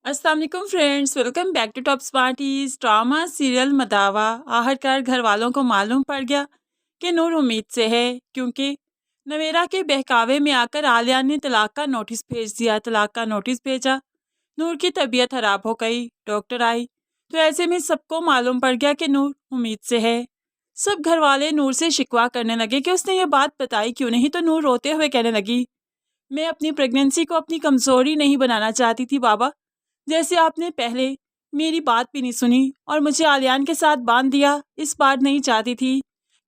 अस्सलाम वालेकुम friends, welcome back to Top Smarties. Drama serial Mudawa आखिरकार घर वालों को मालूम पड़ गया कि नूर उम्मीद से है, क्योंकि नवेरा के बहकावे में आकर आलिया ने तलाक का नोटिस भेज दिया। तलाक का नोटिस भेजा, नूर की तबीयत खराब हो गई, डॉक्टर आई, तो ऐसे में सबको मालूम पड़ गया कि नूर उम्मीद से है। सब घर वाले नूर से शिकवा करने लगे कि उसने ये बात बताई क्यों नहीं। तो नूर रोते हुए कहने लगी, मैं अपनी प्रेगनेंसी को अपनी कमजोरी नहीं बनाना चाहती थी बाबा। जैसे आपने पहले मेरी बात भी नहीं सुनी और मुझे आलियान के साथ बांध दिया, इस बार नहीं चाहती थी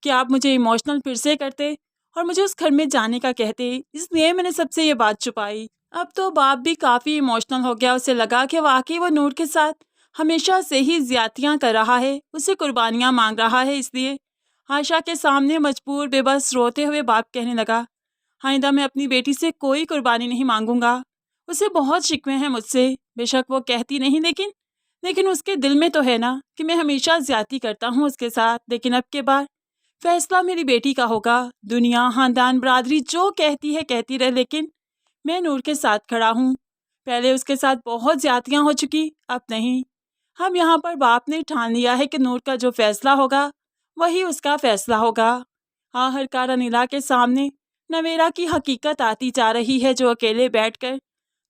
कि आप मुझे इमोशनल फिर से करते और मुझे उस घर में जाने का कहते, इसलिए मैंने सबसे ये बात छुपाई। अब तो बाप भी काफ़ी इमोशनल हो गया, उसे लगा कि वाकई वो नूर के साथ हमेशा से ही ज्यादतियाँ कर रहा है, उसे कुर्बानियाँ मांग रहा है। इसलिए आयशा के सामने मजबूर बेबस रोते हुए बाप कहने लगा, आइंदा मैं अपनी बेटी से कोई कुर्बानी नहीं मांगूंगा। उसे बहुत शिकवे हैं मुझसे, बेशक वो कहती नहीं, लेकिन उसके दिल में तो है ना कि मैं हमेशा ज्यादती करता हूँ उसके साथ। लेकिन अब के बाद फैसला मेरी बेटी का होगा। दुनिया, खानदान, बरादरी जो कहती है कहती रहे, लेकिन मैं नूर के साथ खड़ा हूँ। पहले उसके साथ बहुत ज्यादतियाँ हो चुकी, अब नहीं। हम यहाँ पर बाप ने ठान लिया है कि नूर का जो फैसला होगा वही उसका फैसला होगा। आखिरकार अनिला के सामने नवेरा की हकीकत आती जा रही है, जो अकेले बैठकर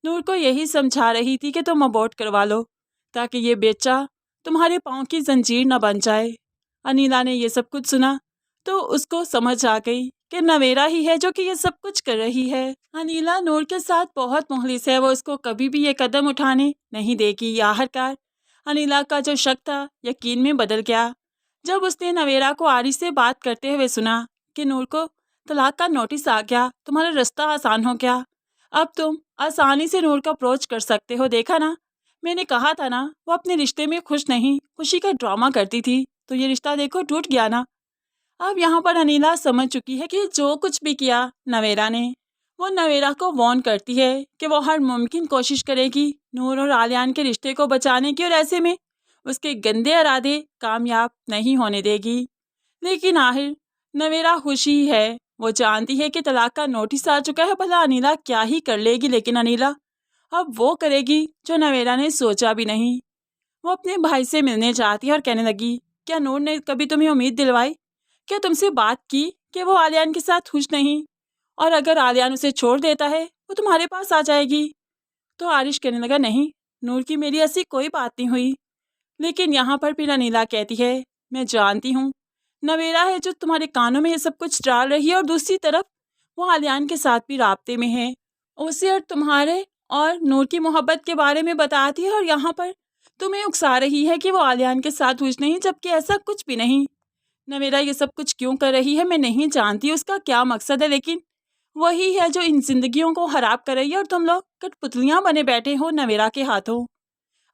नूर को यही समझा रही थी कि तुम अबॉर्ट करवा लो ताकि ये बेचा तुम्हारे पाँव की जंजीर न बन जाए। अनिला ने ये सब कुछ सुना तो उसको समझ आ गई कि नवेरा ही है जो कि ये सब कुछ कर रही है। अनिला नूर के साथ बहुत मुखलिस है, वो उसको कभी भी ये कदम उठाने नहीं देगी। आखिरकार अनिला का जो शक था यकीन में बदल गया जब उसने नवेरा को आरिश से बात करते हुए सुना कि नूर को तलाक का नोटिस आ गया, तुम्हारा रास्ता आसान हो गया, अब तुम आसानी से नूर को अप्रोच कर सकते हो। देखा ना, मैंने कहा था ना, वो अपने रिश्ते में खुश नहीं, खुशी का ड्रामा करती थी, तो ये रिश्ता देखो टूट गया ना। अब यहाँ पर अनिला समझ चुकी है कि जो कुछ भी किया नवेरा ने, वो नवेरा को वार्न करती है कि वो हर मुमकिन कोशिश करेगी नूर और आलियान के रिश्ते को बचाने की, और ऐसे में उसके गंदे इरादे कामयाब नहीं होने देगी। लेकिन आखिर नवेरा खुशी है, वो जानती है कि तलाक का नोटिस आ चुका है, भला अनिला क्या ही कर लेगी। लेकिन अनिला अब वो करेगी जो नवेरा ने सोचा भी नहीं। वो अपने भाई से मिलने जाती है और कहने लगी, क्या नूर ने कभी तुम्हें उम्मीद दिलवाई? क्या तुमसे बात की कि वो आलियान के साथ खुश नहीं और अगर आलियान उसे छोड़ देता है वो तुम्हारे पास आ जाएगी? तो आरिश कहने लगा, नहीं, नूर की मेरी ऐसी कोई बात नहीं हुई। लेकिन यहाँ पर फिर अनिला कहती है, मैं जानती हूँ नवेरा है जो तुम्हारे कानों में ये सब कुछ डाल रही है, और दूसरी तरफ वो आलियान के साथ भी राब्ते में है, उसे और तुम्हारे और नूर की मोहब्बत के बारे में बताती है, और यहाँ पर तुम्हें उकसा रही है कि वो आलियान के साथ खुश नहीं, जबकि ऐसा कुछ भी नहीं। नवेरा ये सब कुछ क्यों कर रही है मैं नहीं जानती, उसका क्या मकसद है, लेकिन वही है जो इन जिंदगियों को खराब कर रही है, और तुम लोग कठपुतलियाँ बने बैठे हो नवेरा के हाथों।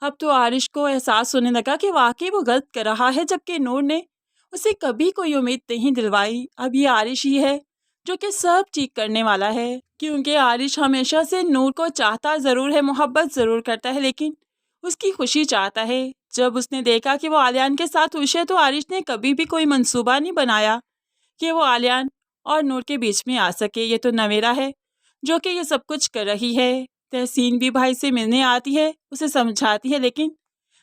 अब तो आरिश को एहसास होने लगा कि वाकई वो गलत कर रहा है, जबकि नूर ने उसे कभी कोई उम्मीद नहीं दिलवाई। अब ये आरिश ही है जो कि सब ठीक करने वाला है, क्योंकि आरिश हमेशा से नूर को चाहता ज़रूर है, मोहब्बत ज़रूर करता है, लेकिन उसकी खुशी चाहता है। जब उसने देखा कि वो आलियान के साथ खुश है, तो आरिश ने कभी भी कोई मंसूबा नहीं बनाया कि वो आलियान और नूर के बीच में आ सके। ये तो नवेरा है जो कि ये सब कुछ कर रही है। तहसीन भी भाई से मिलने आती है, उसे समझाती है, लेकिन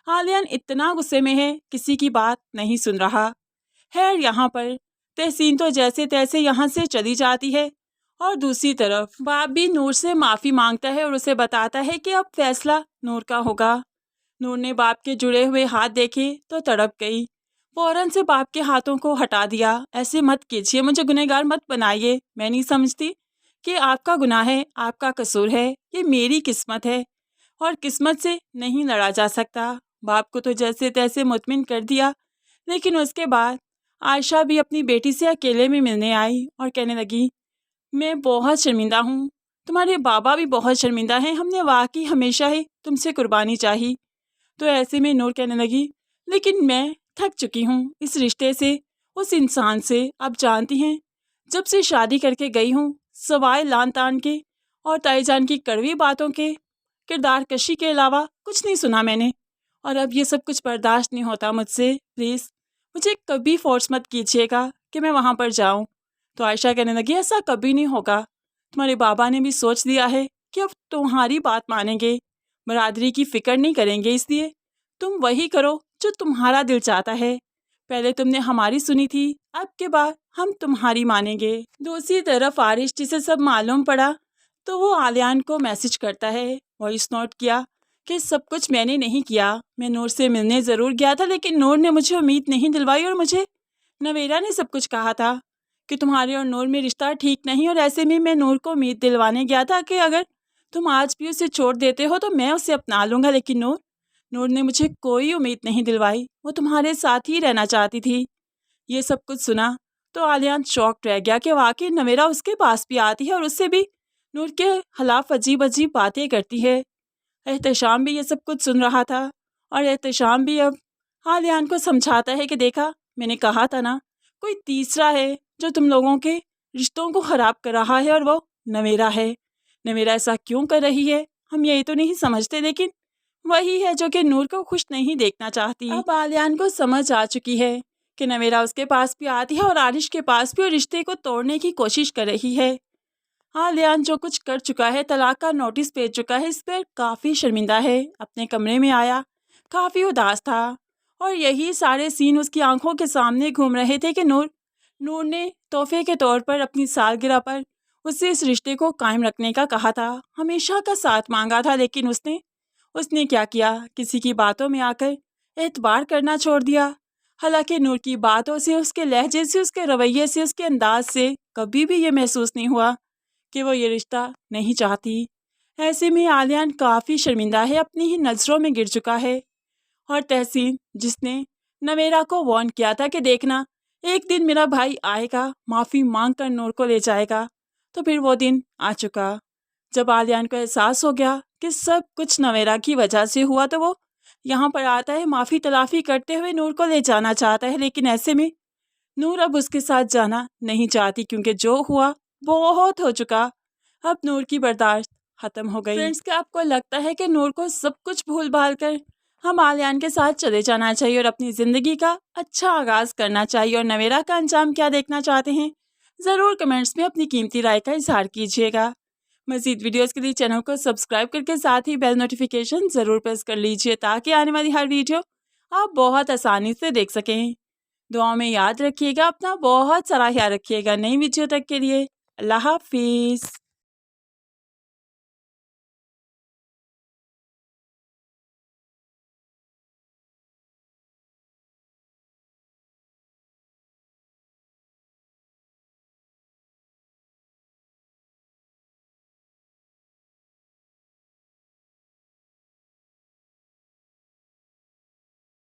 आलियान इतना गुस्से में है, किसी की बात नहीं सुन रहा। खैर यहाँ पर तहसीन तो जैसे तैसे यहाँ से चली जाती है, और दूसरी तरफ बाप भी नूर से माफ़ी मांगता है और उसे बताता है कि अब फैसला नूर का होगा। नूर ने बाप के जुड़े हुए हाथ देखे तो तड़प गई, फौरन से बाप के हाथों को हटा दिया। ऐसे मत कीजिए, मुझे गुनहगार मत बनाइए, मैं नहीं समझती कि आपका गुनाह है, आपका कसूर है, ये मेरी किस्मत है और किस्मत से नहीं लड़ा जा सकता। बाप को तो जैसे तैसे मुतमिन कर दिया, लेकिन उसके बाद आयशा भी अपनी बेटी से अकेले में मिलने आई और कहने लगी, मैं बहुत शर्मिंदा हूँ, तुम्हारे बाबा भी बहुत शर्मिंदा हैं, हमने वाकई हमेशा ही तुमसे कुर्बानी चाही। तो ऐसे में नूर कहने लगी, लेकिन मैं थक चुकी हूँ इस रिश्ते से, उस इंसान से। आप जानती हैं, जब से शादी करके गई हूँ, सवाए लान तान के और ताईजान की कड़वी बातों के, किरदार कशी के अलावा कुछ नहीं सुना मैंने, और अब ये सब कुछ बर्दाश्त नहीं होता मुझसे। प्लीज़ मुझे कभी फोर्स मत कीजिएगा कि मैं वहाँ पर जाऊँ। तो आयशा कहने लगी, ऐसा कभी नहीं होगा, तुम्हारे बाबा ने भी सोच लिया है कि अब तुम्हारी बात मानेंगे, برادری کی فکر نہیں کریں گے، اس لیے تم وہی کرو جو تمہارا دل چاہتا ہے۔ پہلے تم نے ہماری سنی تھی، اب کے بعد ہم تمہاری مانیں گے۔ دوسری طرف عارش جسے سب معلوم پڑا تو وہ عالیان کو میسج کرتا ہے، وائس نوٹ کیا کہ سب کچھ میں نے نہیں کیا، میں نور سے ملنے ضرور گیا تھا لیکن نور نے مجھے امید نہیں دلوائی، اور مجھے نویرا نے سب کچھ کہا تھا کہ تمہارے اور نور میں رشتہ ٹھیک نہیں، اور ایسے میں نور کو امید دلوانے گیا تھا کہ اگر تم آج بھی اسے چھوڑ دیتے ہو تو میں اسے اپنا لوں گا، لیکن نور نے مجھے کوئی امید نہیں دلوائی، وہ تمہارے ساتھ ہی رہنا چاہتی تھی۔ یہ سب کچھ سنا تو عالیان شاک رہ گیا کہ واقعی نویرا اس کے پاس بھی آتی ہے اور اس سے بھی نور کے خلاف عجیب عجیب باتیں کرتی ہے۔ احتشام بھی یہ سب کچھ سن رہا تھا، اور احتشام بھی اب عالیان کو سمجھاتا ہے کہ دیکھا، میں نے کہا تھا نا، کوئی تیسرا ہے جو تم لوگوں کے رشتوں کو خراب کر رہا ہے، اور وہ نویرا ہے۔ نویرا ایسا کیوں کر رہی ہے ہم یہی تو نہیں سمجھتے، لیکن وہی ہے جو کہ نور کو خوش نہیں دیکھنا چاہتی۔ اب عالیان کو سمجھ آ چکی ہے کہ نویرا اس کے پاس بھی آتی ہے اور عارش کے پاس بھی، اور رشتے کو توڑنے کی کوشش کر رہی ہے۔ عالیان جو کچھ کر چکا ہے، طلاق کا نوٹس بھیج چکا ہے، اس پر کافی شرمندہ ہے۔ اپنے کمرے میں آیا، کافی اداس تھا، اور یہی سارے سین اس کی آنکھوں کے سامنے گھوم رہے تھے کہ نور نے تحفے کے طور پر اپنی سالگرہ پر اسے اس رشتے کو قائم رکھنے کا کہا تھا، ہمیشہ کا ساتھ مانگا تھا، لیکن اس نے کیا کیا، کسی کی باتوں میں آ کر اعتبار کرنا چھوڑ دیا۔ حالانکہ نور کی باتوں سے، اس کے لہجے سے، اس کے رویے سے، اس کے انداز سے کبھی بھی یہ محسوس نہیں ہوا کہ وہ یہ رشتہ نہیں چاہتی۔ ایسے میں عالیان کافی شرمندہ ہے، اپنی ہی نظروں میں گر چکا ہے۔ اور تحسین جس نے نویرا کو وارن کیا تھا کہ دیکھنا ایک دن میرا بھائی آئے گا، معافی مانگ کر نور کو لے جائے گا، تو پھر وہ دن آ چکا۔ جب عالیان کو احساس ہو گیا کہ سب کچھ نویرا کی وجہ سے ہوا تو وہ یہاں پر آتا ہے، معافی تلافی کرتے ہوئے نور کو لے جانا چاہتا ہے، لیکن ایسے میں نور اب اس کے ساتھ جانا نہیں چاہتی، کیونکہ جو ہوا بہت ہو چکا، اب نور کی برداشت ختم ہو گئی۔ فرینڈز، کیا آپ کو لگتا ہے کہ نور کو سب کچھ بھول بھال کر ہم عالیان کے ساتھ چلے جانا چاہیے اور اپنی زندگی کا اچھا آغاز کرنا چاہیے، اور نویرا کا انجام کیا دیکھنا چاہتے ہیں؟ ضرور کمنٹس میں اپنی قیمتی رائے کا اظہار کیجیے گا۔ مزید ویڈیوز کے لیے چینل کو سبسکرائب کر کے ساتھ ہی بیل نوٹیفیکیشن ضرور پریس کر لیجیے تاکہ آنے والی ہر ویڈیو آپ بہت آسانی سے دیکھ سکیں۔ دعاؤں میں یاد رکھیے گا، اپنا بہت سارا خیال رکھیے گا۔ نئی ویڈیو تک کے لیے اللہ حافظ۔